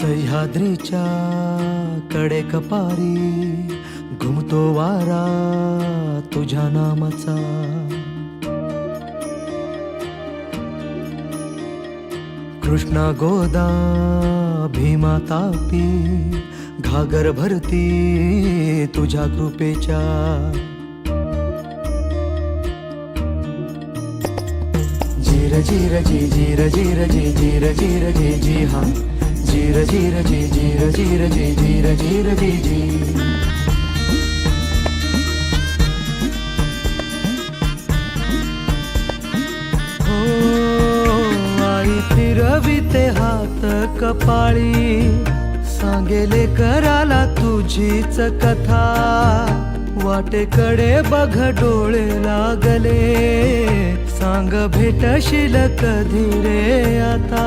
सह्याद्रीच्या कडे कपारी घुमतो वारा तुझ्या नामाचा. कृष्णा गोदा भीमा तापी घागर भरती तुझ्या कृपेच्या. जीर जीर जी जीर जीर जी जीर जीर जी जी हा जीर जीर जी जीर जीर जी जीर जीर जी जी. हो आई फिरविते हात कपाळी सांगेले कराला तुझीच कथा. वाटेकडे बघ डोळे लागले सांग भेटशील कधी रे आता.